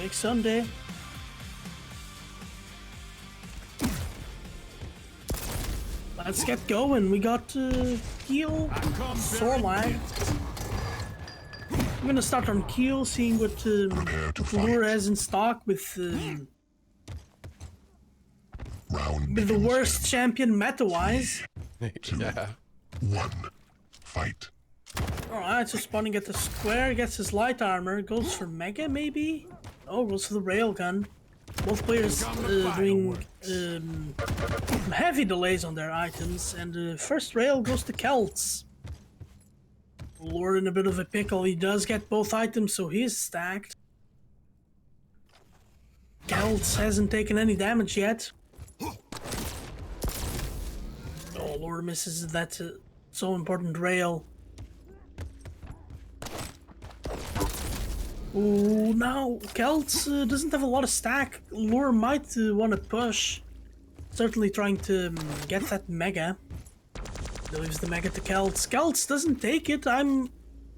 Big Sunday. Let's get going. We got Keel, Sorlag. I'm gonna start on Keel, seeing what Lure has in stock with the worst champion meta-wise. Yeah. 1. Fight. Alright, so spawning at the square, gets his light armor, goes for Mega maybe? Oh, goes for the railgun. Both players doing heavy delays on their items, and first rail goes to Keltz. Lure in a bit of a pickle. He does get both items, so he is stacked. Keltz hasn't taken any damage yet. Oh, Lure misses that so important rail. Ooh, now Keltz doesn't have a lot of stack. Lure might want to push. Certainly trying to get that Mega. Leaves the Mega to Keltz. Keltz doesn't take it. I'm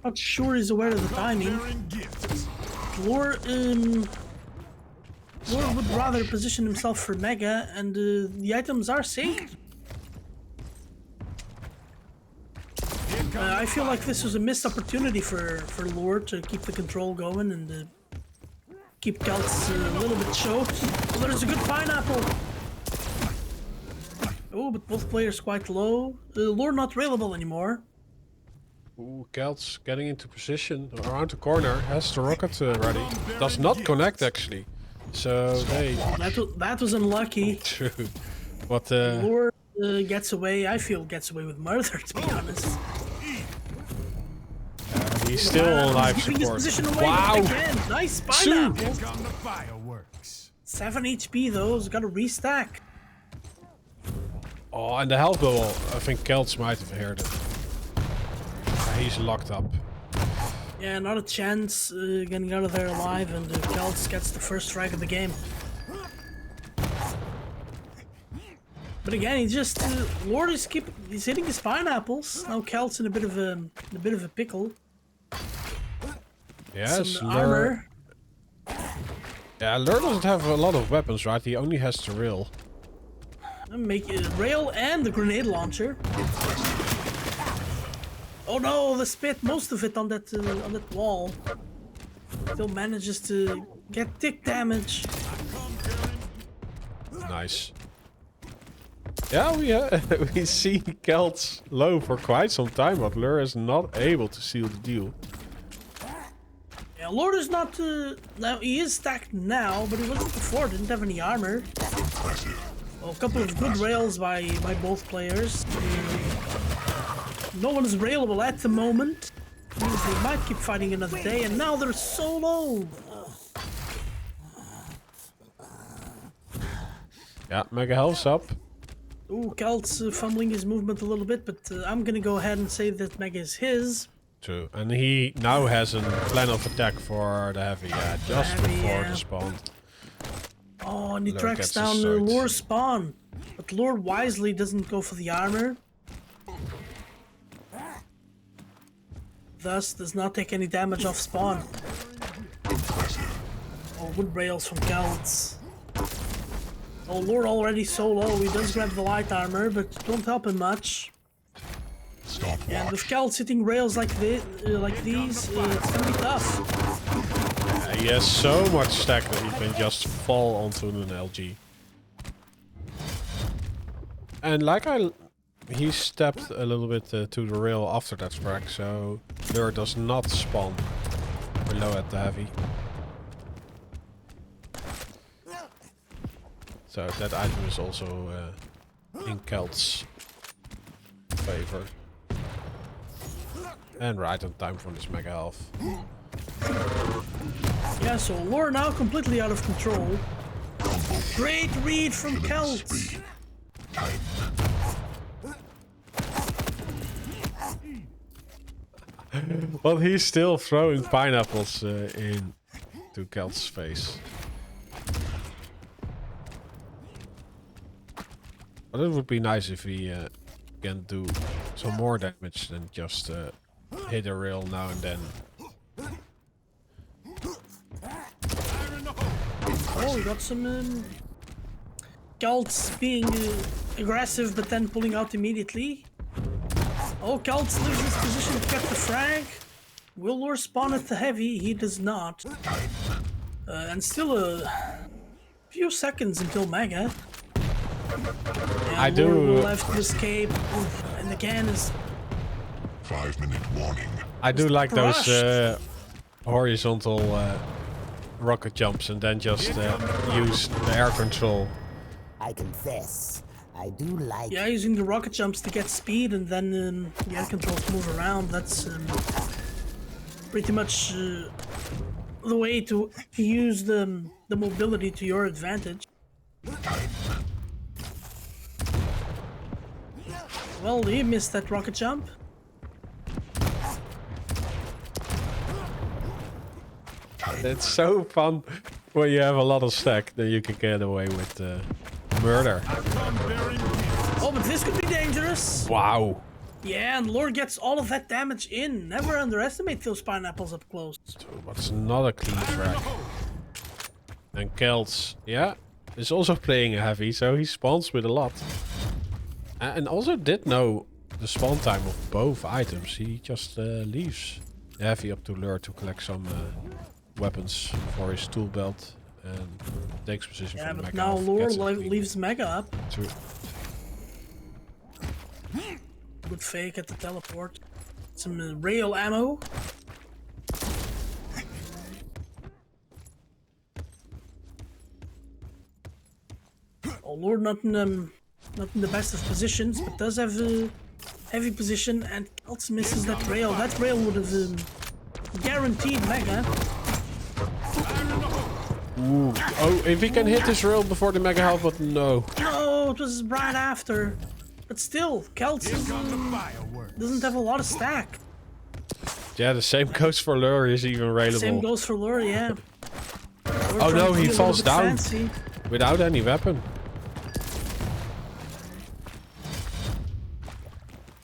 not sure he's aware of the timing. Lure would rather position himself for Mega, and the items are synced. I feel like this was a missed opportunity for Lure to keep the control going and keep Keltz a little bit choked. Oh, there's a good pineapple. Oh, but both players quite low. Lure not railable anymore. Ooh, Keltz getting into position around the corner, has the rocket ready. Does not connect actually. So hey. That was unlucky. True. But Lure gets away. I feel gets away with murder, to be honest. He's still on life support. Wow! Again. Nice pineapple. 7 HP though. He's got to restack. Oh, and the health bubble. I think Keltz might have heard it. He's locked up. Yeah, not a chance getting out of there alive, and Keltz gets the first frag of the game. But again, he just Lord is he's hitting his pineapples. Now Keltz in a bit of a pickle. Yes, some armor. Yeah, Lure doesn't have a lot of weapons, right? He only has the rail. Make it rail and the grenade launcher. Oh no, the spit, most of it on that wall. Still manages to get tick damage. Nice. Yeah, we see Keltz low for quite some time, but Lure is not able to seal the deal. Yeah, Lord is not. Now he is stacked now, but he wasn't before. Didn't have any armor. Well, a couple of good rails by both players. No one is railable at the moment. Means they might keep fighting another day, and now they're so low. Yeah, Mega health's up. Ooh, Keltz fumbling his movement a little bit, but I'm gonna go ahead and say that Mega is his. True, and he now has a plan of attack for the heavy, just before the spawn. Oh, and he tracks down the Lure spawn. But Lure wisely doesn't go for the armor. Thus, does not take any damage off spawn. Oh, wood rails from Keltz. Oh, Lure already so low. He does grab the light armor, but don't help him much. And with Keltz hitting rails like these, it's gonna be tough. He has so much stack that he can just fall onto an LG. And he stepped a little bit to the rail after that frag, so Lure does not spawn below at the heavy. So that item is also in Kelt's favor. And right on time for this Mega health. Yeah, so Lure now completely out of control. Great read from Keltz. Well, he's still throwing pineapples in to Keltz's face. But it would be nice if he can do some more damage than just hit a rail now and then. Oh, we got some Keltz being aggressive, but then pulling out immediately. Oh, Keltz leaves his position to get the frag. Will Lure spawn at the heavy? He does not. And still a few seconds until Mega. I Lure do. will have to escape. Oof, and again is 5-minute warning. I do like those crushed. horizontal rocket jumps and then just use the air control. I confess, I do like yeah, using the rocket jumps to get speed and then the air control to move around. That's pretty much the way to use the mobility to your advantage. Well, he missed that rocket jump. It's so fun when you have a lot of stack that you can get away with murder. Oh, but this could be dangerous. Wow. Yeah, and Lure gets all of that damage in. Never underestimate those pineapples up close. What's not a clean frag? And Keltz, yeah, is also playing a heavy, so he spawns with a lot. And also did know the spawn time of both items. He just leaves the heavy up to Lure to collect some weapons for his tool belt and takes position Yeah, for the but Mega. now Health, Lure gets it clean. leaves Mega up. True. Good fake at the teleport. Some rail ammo. Oh, Lure not in the best of positions, but does have a heavy position, and Keltz misses that rail. That rail would have guaranteed Mega. Ooh. Oh, if he can hit this rail before the Mega Health, but no. No, it was right after. But still, Keltz doesn't have a lot of stack. Yeah, the same goes for Lure. Is even railable. Same goes for Lure, yeah. Oh no, he falls down Fancy. without any weapon.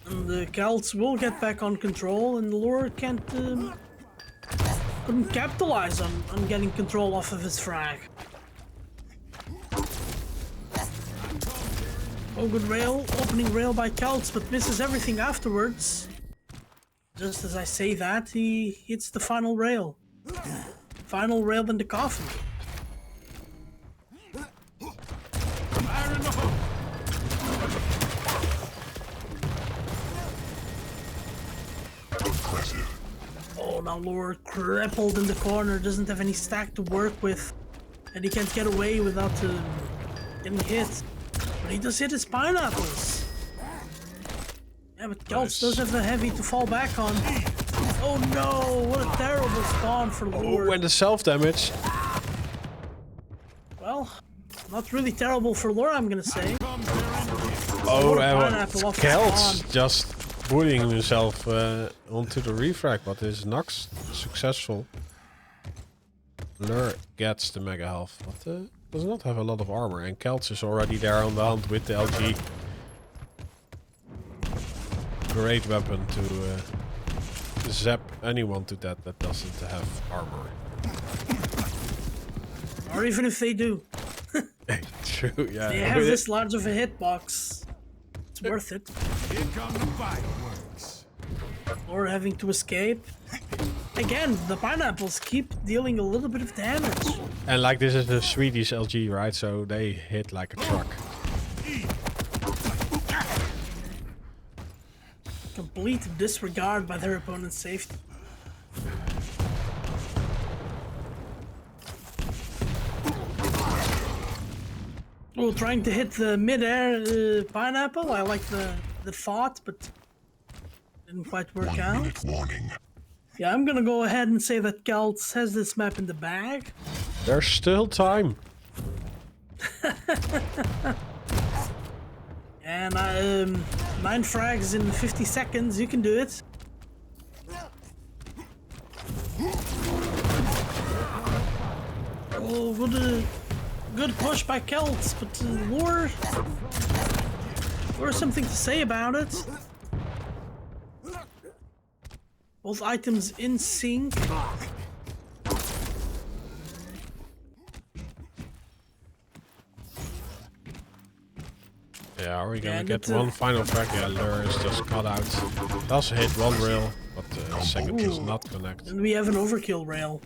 And the Keltz will get back on control, and Lure couldn't capitalize on getting control off of his frag. Oh, good rail, opening rail by Keltz, but misses everything afterwards. Just as I say that, he hits the final rail. Final rail in the coffin. Impressive. Oh, now Lure crippled in the corner, doesn't have any stack to work with. And he can't get away without getting hit. But he does hit his pineapples. Yeah, but Keltz does have a heavy to fall back on. Oh no, what a terrible spawn for Lure. Oh, when the self-damage. Well, not really terrible for Lure, I'm gonna say. Oh, What a and pineapple off the Keltz spawn. just bullying himself onto the refrag, but his knocks successful. Lure gets the Mega Health, but does not have a lot of armor, and Keltz is already there on the hunt with the LG. Great weapon to zap anyone to that doesn't have armor. Or even if they do. True, yeah. They have this large of a hitbox. It's worth it. Here come the fireworks. Or having to escape. Again, the pineapples keep dealing a little bit of damage. And like this is a Swedish LG, right? So they hit like a truck. Complete disregard by their opponent's safety. Oh, trying to hit the mid-air pineapple. I like the thought, but didn't quite work 1 out. minute warning. Yeah, I'm gonna go ahead and say that Keltz has this map in the bag. There's still time. And 9 frags in 50 seconds, you can do it. Oh, good push by Keltz, but Lure something to say about it. Both items in sync. Yeah, are we gonna Yeah, get that's one final frag? Yeah, Lure is just cut out. Does hit one rail, but the second does not connect. And we have an overkill rail.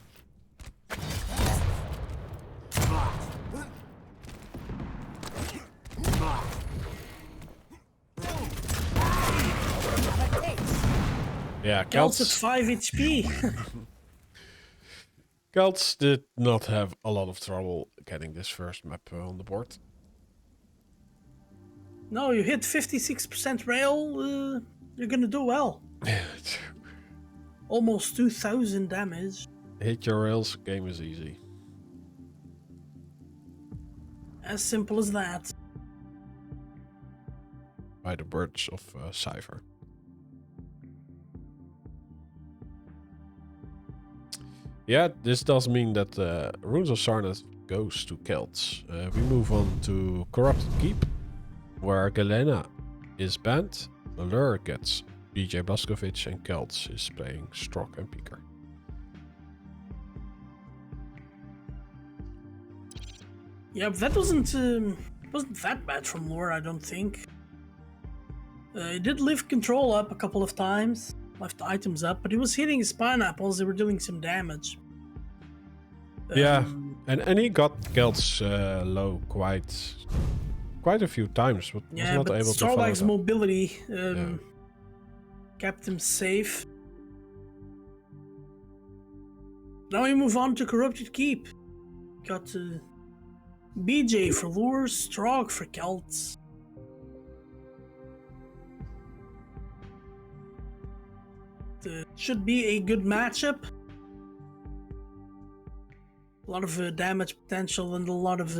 Yeah, Keltz at Keltz. 5 HP. Keltz did not have a lot of trouble getting this first map on the board. No, you hit 56% rail, you're gonna do well. Almost 2000 damage. Hit your rails, game is easy. As simple as that. By the words of Cypher. Yeah, this does mean that Runes of Sarnath goes to Keltz. We move on to Corrupted Keep, where Galena is banned, Allure gets BJ Blazkowicz, and Keltz is playing Strock and Peeker. Yeah, but that wasn't that bad from Lure, I don't think. He did lift control up a couple of times, left items up, but he was hitting his pineapples, they were doing some damage. Yeah, and he got Keltz low quite a few times, but was not able to follow Starlag's that. mobility kept him safe. Now we move on to Corrupted Keep. Got BJ for Lure, Strog for Keltz. Should be a good matchup. A lot of damage potential and a lot of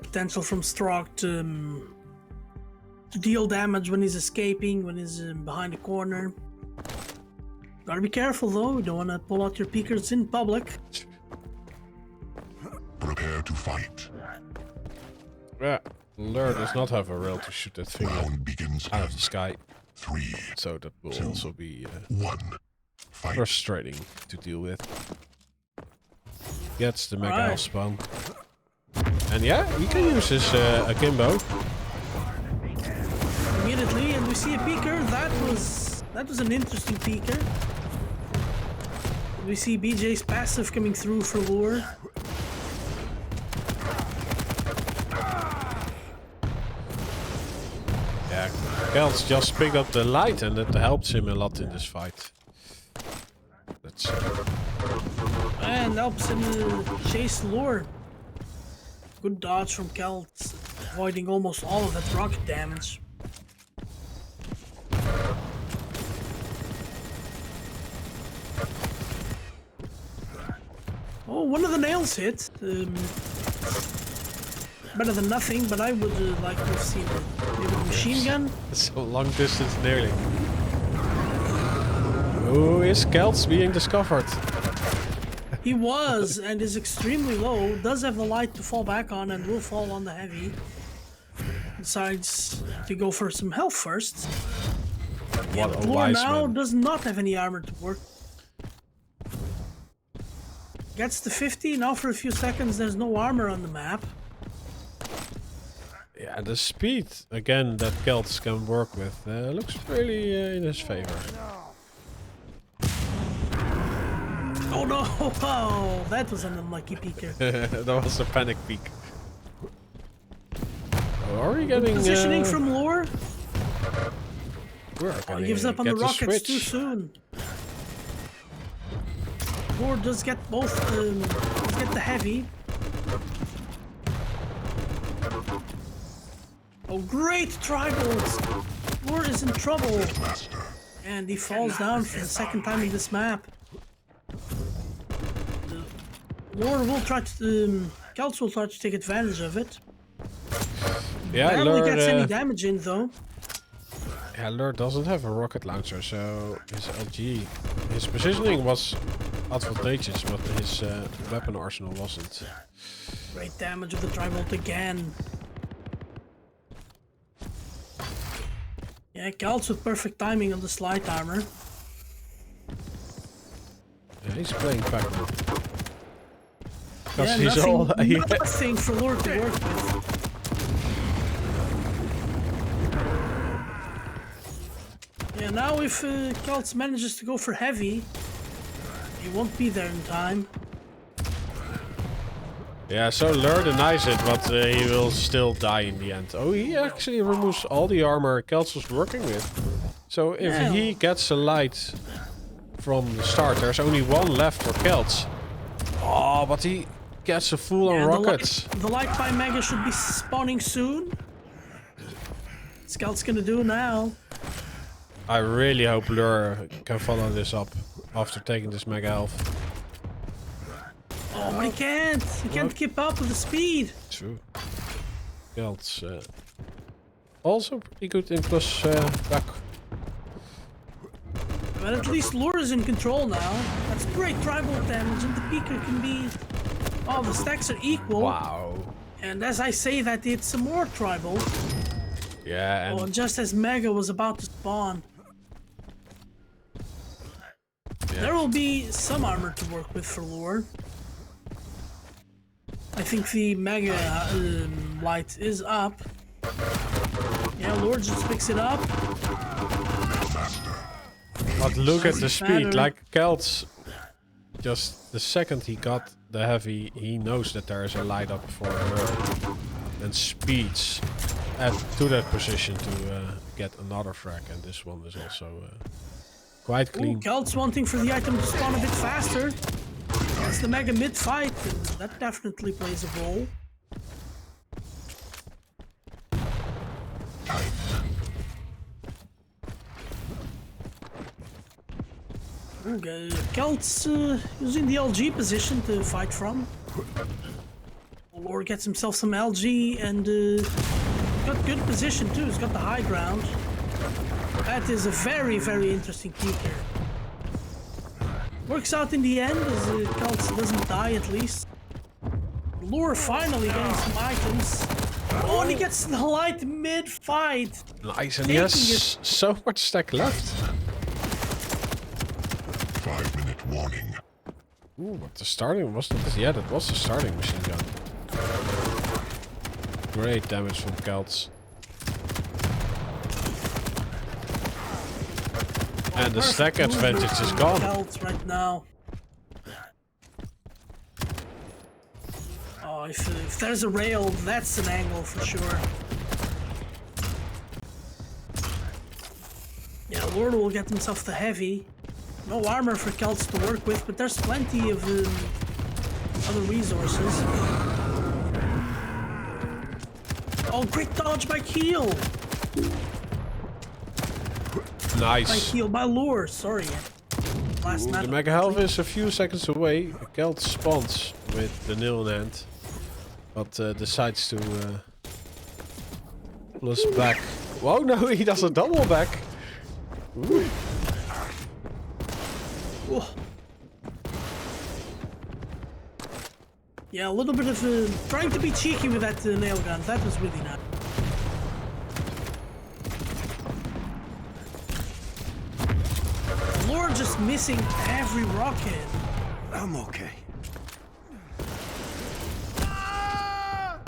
potential from Strog to deal damage when he's escaping, when he's behind the corner. Gotta be careful though, you don't want to pull out your peekers in public. Prepare to fight. Yeah, Lure does not have a rail to shoot that thing Round begins out of in the sky, 3, so that will 2, also be 1. Fight. frustrating to deal with. Gets the Mega Alright. Health spawn. And yeah, he can use his akimbo. Immediately, and we see a peeker. That was an interesting peeker. We see BJ's passive coming through for Lure. Yeah, Keltz just picked up the light and that helps him a lot in this fight. Let's see. And helps him chase Lure. Good dodge from Keltz, avoiding almost all of that rocket damage. Oh, one of the nails hit. Better than nothing, but I would like to have seen maybe a machine gun. So long distance nearly. Who is Keltz being discovered? He was, and is extremely low. Does have the light to fall back on and will fall on the heavy. Decides to go for some health first. Yeah, What but a Lure wise now man. does not have any armor to work. Gets to 50, now for a few seconds there's no armor on the map. Yeah, the speed again that Keltz can work with looks really in his favor. Oh no! Oh, that was an unlucky peeker. That was a panic peek. Are we getting Positioning from Lure. We're Oh, gonna he gives up on get the rockets switch. too soon. Lure does get both. Does get the heavy. Oh, great tribals! Lure is in trouble, Master. and he falls down for the second time in this map. Lure will try to. Keltz will try to take advantage of it. Yeah, Barely Lure, gets any damage in though. yeah, Lure doesn't have a rocket launcher, so his LG, his positioning was advantageous, but his weapon arsenal wasn't. Great damage of the Tribolt again. Yeah, Keltz with perfect timing on the slide armor. Yeah, he's playing back now. because Yeah, he's nothing, all nothing for Lure to work with. Yeah, now if Keltz manages to go for heavy, he won't be there in time. Yeah, so Lure denies it, but he will still die in the end. Oh, he actually removes all the armor Keltz was working with. So if Yeah. he gets a light from the start, there's only one left for Keltz. Oh, but he gets a full-on Yeah, rocket. The light by Mega should be spawning soon. What's Keltz gonna do now? I really hope Lure can follow this up after taking this mega health. Oh, but he can't. He can't keep up with the speed. True. Keltz also pretty good in plus back. But at least Lure is in control now. That's great tribal damage, and the Peeker can be... Oh, the stacks are equal. Wow. And as I say that, it's some more tribal. Yeah, and Oh, just as Mega was about to spawn. There will be some armor to work with for Lure. I think the Mega light is up. Yeah, Lure just picks it up. but look at the speed, Better. like Keltz. Just the second he got the heavy, he knows that there is a light up for her. And speeds to that position to get another frag, and this one is also quite Ooh, clean. Keltz wanting for the item to spawn a bit faster. It's the Mega mid-fight, and that definitely plays a role. Okay, Keltz using the LG position to fight from. Lure gets himself some LG and got good position too. He's got the high ground. That is a very, very interesting peeker. Works out in the end as Keltz doesn't die at least. Lure finally getting some items. Oh, and he gets the light mid-fight. Nice, and he has so much stack left. 5-minute warning. Ooh, but the starting wasn't... Yeah, that was the starting machine gun. Great damage from Keltz. And the stack advantage is gone. Keltz right now. Oh, if there's a rail, that's an angle for sure. Yeah, Lord will get himself the heavy. No armor for Keltz to work with, but there's plenty of other resources. Oh, great dodge by Keel! By Nice. Keel, by Lure, sorry. Last The map. mega health is a few seconds away. Keltz spawns with the nil in hand, but decides to plus back. Whoa, no, he does a double back. Ooh. Oh. Yeah, a little bit of trying to be cheeky with that nail gun. That was really nice. Lord just missing every rocket. I'm okay.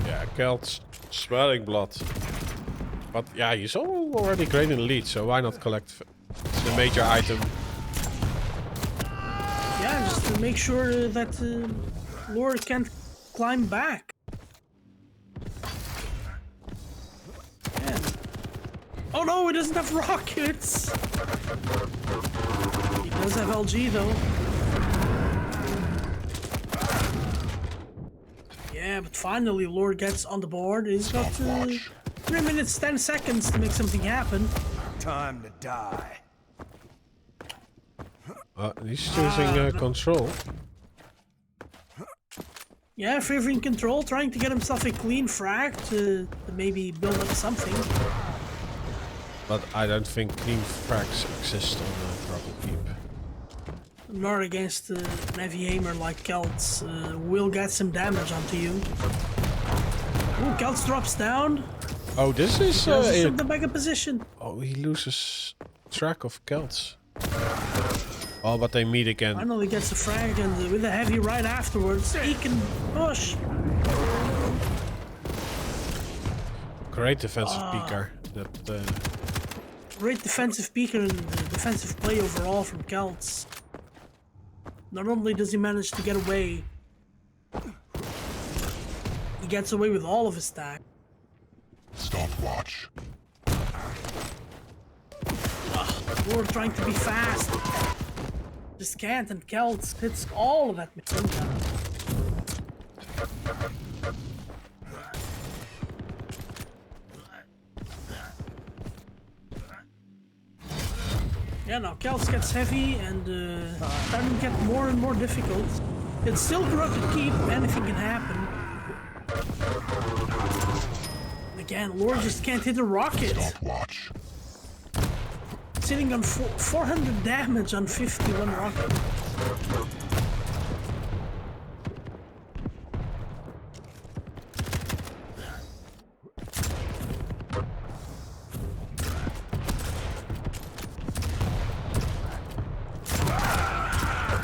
Yeah, Keltz sweating blood. But yeah, he's already great in the lead, so why not collect the major item? Yeah, just to make sure that Lord can't climb back. Yeah. Oh no, he doesn't have rockets! He does have LG though. Yeah, but finally Lord gets on the board. He's got 3 minutes 10 seconds to make something happen. Time to die. He's choosing control. Yeah, favoring control, trying to get himself a clean frag to maybe build up something. But I don't think clean frags exist on Purple Keep. Nor against an heavy aimer like Keltz. Will get some damage onto you. Ooh, Keltz drops down. Oh, this is... From the mega position. oh, he loses track of Keltz. Oh, but they meet again. Finally gets a frag, and with a heavy right afterwards, he can push. Great defensive peeker. That Great defensive peeker and defensive play overall from Keltz. Not only does he manage to get away, he gets away with all of his stack. Stopwatch. We're trying to be fast. Just can't, and Keltz hits all of that machine gun. Yeah, now Keltz gets heavy and starting to get more and more difficult. It's still corrupt to keep, anything can happen. Again, Lord just can't hit a rocket. Stopwatch. Sitting on 400 damage on 51 rocket.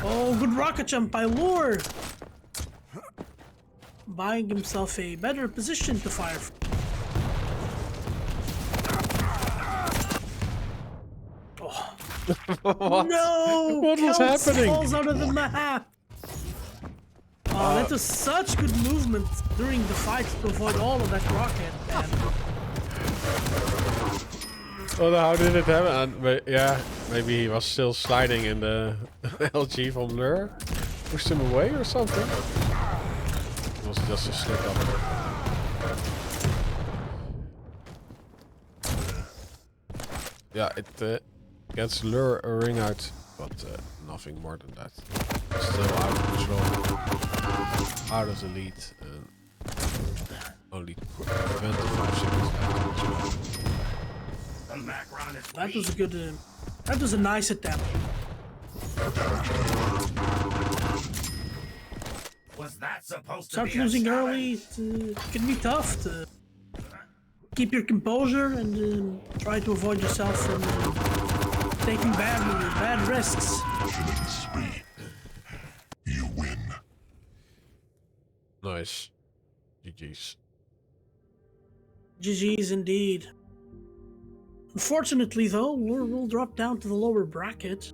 Oh, good rocket jump by Lure. Buying himself a better position to fire from. what? No! What was Keltz happening? falls out of the map. Oh, that was such good movement during the fight to avoid all of that rocket. Oh, how did it happen? Yeah, maybe he was still sliding in the LG from Lure. Pushed him away or something. It was just a slip up. Yeah, it gets Lure a ring out, but nothing more than that. Still out of control, out of the lead, and only 25 seconds left. That was a good. That was a nice attempt. Was that supposed to Start be a losing challenge? early. It can be tough to keep your composure and try to avoid yourself from taking bad risks. Agility speed. You win. Nice. GG's. GG's indeed. Unfortunately, though, Lure will drop down to the lower bracket.